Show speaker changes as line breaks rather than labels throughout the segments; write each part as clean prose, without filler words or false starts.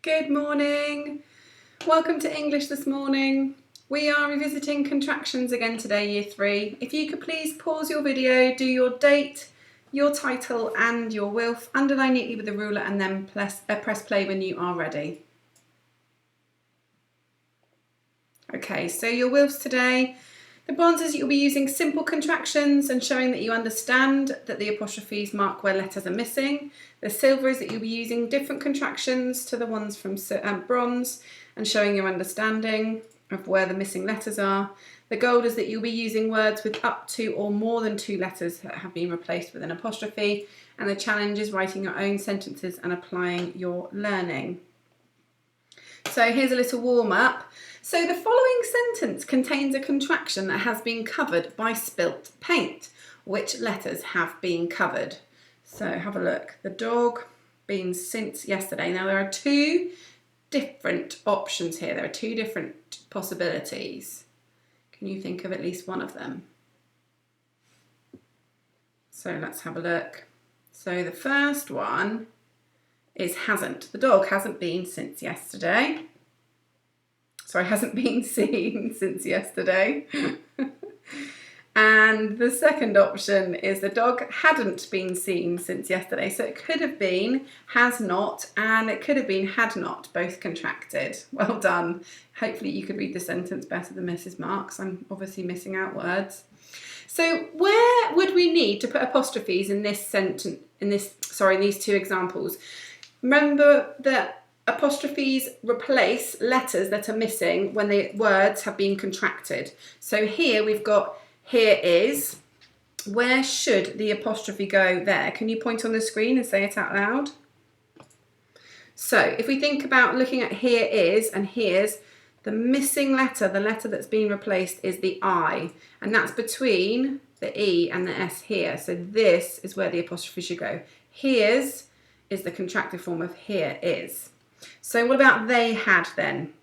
Good morning. Welcome to English this morning. We are revisiting contractions again today, Year 3. If you could please pause your video, do your date, your title and your wilf, underline neatly with the ruler and then press play when you are ready. Okay, so your wilfs today. The bronzes, you'll be using simple contractions and showing that you understand that the apostrophes mark where letters are missing. The silver is that you'll be using different contractions to the ones from bronze and showing your understanding of where the missing letters are. The gold is that you'll be using words with up to or more than 2 letters that have been replaced with an apostrophe. And the challenge is writing your own sentences and applying your learning. So here's a little warm-up. So the following sentence contains a contraction that has been covered by spilt paint. Which letters have been covered? So have a look. The dog been since yesterday. Now there are 2 different options here. There are 2 different possibilities. Can you think of at least one of them? So let's have a look. So the first one is hasn't. The dog hasn't been since yesterday. Sorry, hasn't been seen since yesterday. And the second option is the dog hadn't been seen since yesterday. So it could have been has not and it could have been had not, both contracted. Well done. Hopefully you could read the sentence better than Mrs. Marks. I'm obviously missing out words. So where would we need to put apostrophes in this sentence, in these 2 examples? Remember that apostrophes replace letters that are missing when the words have been contracted. So here we've got here is. Where should the apostrophe go there? Can you point on the screen and say it out loud? So if we think about looking at here is and here's, the missing letter, the letter that's been replaced is the I, and that's between the E and the S here. So this is where the apostrophe should go. Here's is the contracted form of here is. So what about they had then?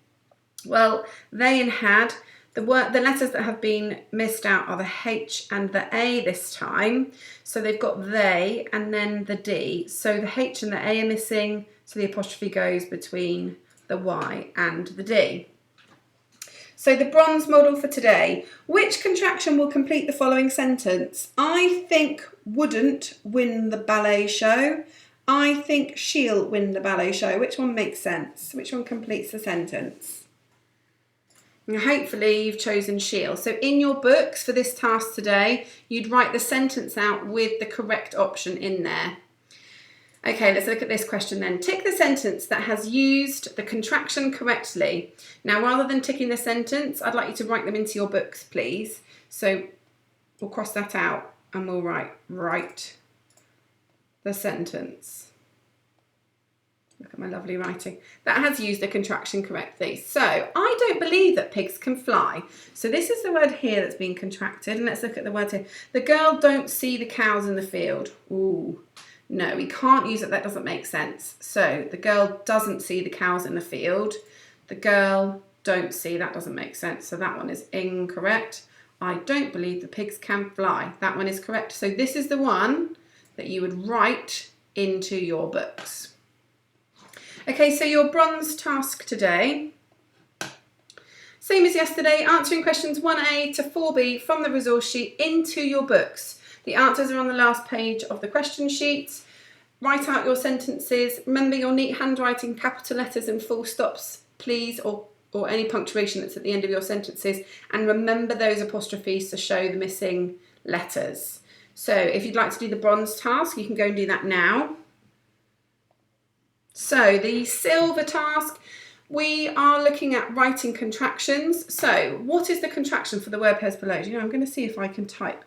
Well, they and had, the letters that have been missed out are the H and the A this time. So they've got they and then the D. So the H and the A are missing, so the apostrophe goes between the Y and the D. So the bronze model for today. Which contraction will complete the following sentence? I think wouldn't win the ballet show. I think she'll win the ballet show. Which one makes sense? Which one completes the sentence? And hopefully you've chosen she'll. So in your books for this task today, you'd write the sentence out with the correct option in there. Okay, let's look at this question then. Tick the sentence that has used the contraction correctly. Now, rather than ticking the sentence, I'd like you to write them into your books, please. So we'll cross that out and we'll write the sentence. Look at my lovely writing. That has used the contraction correctly. So, I don't believe that pigs can fly. So this is the word here that's been contracted. And let's look at the word here. The girl don't see the cows in the field. Ooh, no, we can't use it. That doesn't make sense. So, the girl doesn't see the cows in the field. The girl don't see, that doesn't make sense. So that one is incorrect. I don't believe the pigs can fly. That one is correct. So this is the one that you would write into your books. Okay, so your bronze task today, same as yesterday, answering questions 1A to 4B from the resource sheet into your books. The answers are on the last page of the question sheet. Write out your sentences. Remember your neat handwriting, capital letters and full stops, please, or any punctuation that's at the end of your sentences. And remember those apostrophes to show the missing letters. So if you'd like to do the bronze task, you can go and do that now. So the silver task, we are looking at writing contractions. So what is the contraction for the word pairs below? You know, I'm going to see if I can type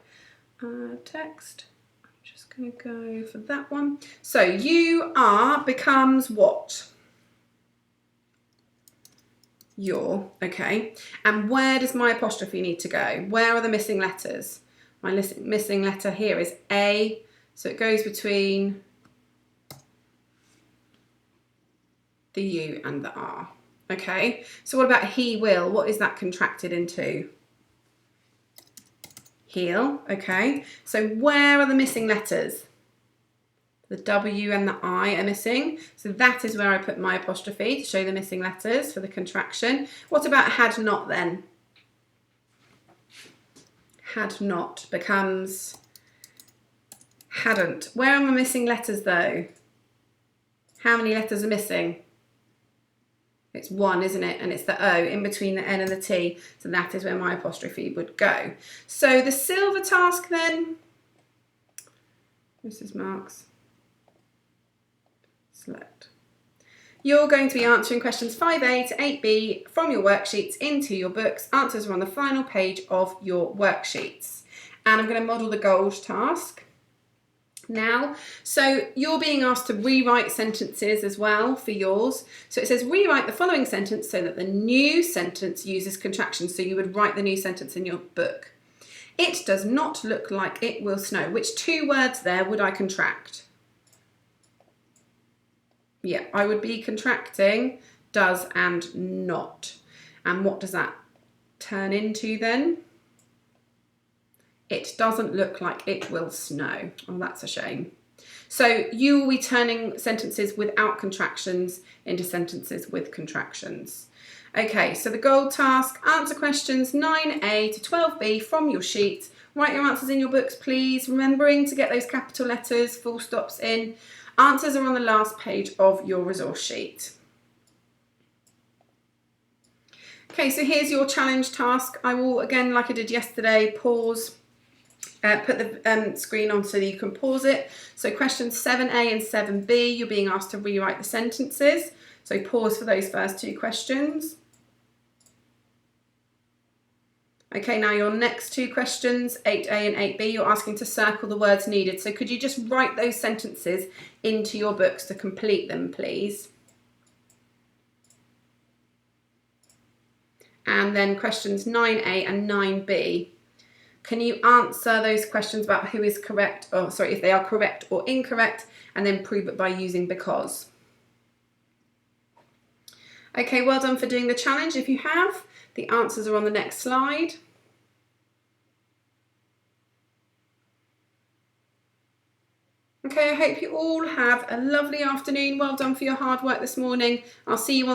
text. I'm just going to go for that one. So you are becomes what? Your, okay. And where does my apostrophe need to go? Where are the missing letters? My missing letter here is A, so it goes between the U and the R. Okay, so what about he will? What is that contracted into? He'll, okay. So where are the missing letters? The W and the I are missing. So that is where I put my apostrophe to show the missing letters for the contraction. What about had not then? Had not becomes hadn't. Where am I missing letters though? How many letters are missing? It's one, isn't it? And it's the O in between the N and the T. So that is where my apostrophe would go. So the silver task then, Mrs. Marks, select. You're going to be answering questions 5A to 8B from your worksheets into your books. Answers are on the final page of your worksheets. And I'm going to model the gold task now. So you're being asked to rewrite sentences as well for yours. So it says rewrite the following sentence so that the new sentence uses contractions. So you would write the new sentence in your book. It does not look like it will snow. Which two words there would I contract? Yeah, I would be contracting does and not. And what does that turn into then? It doesn't look like it will snow. Oh, that's a shame. So you will be turning sentences without contractions into sentences with contractions. Okay, so the gold task, answer questions 9A to 12B from your sheet. Write your answers in your books, please, remembering to get those capital letters, full stops in. Answers are on the last page of your resource sheet. Okay, so here's your challenge task. I will, again, like I did yesterday, pause, put the screen on so that you can pause it. So questions 7A and 7B, you're being asked to rewrite the sentences. So pause for those first two questions. Okay, now your next two questions, 8A and 8B, you're asking to circle the words needed. So could you just write those sentences into your books to complete them, please? And then questions 9A and 9B. Can you answer those questions about who is correct, or sorry, if they are correct or incorrect, and then prove it by using because? Okay, well done for doing the challenge. If you have, the answers are on the next slide. Okay, I hope you all have a lovely afternoon. Well done for your hard work this morning. I'll see you on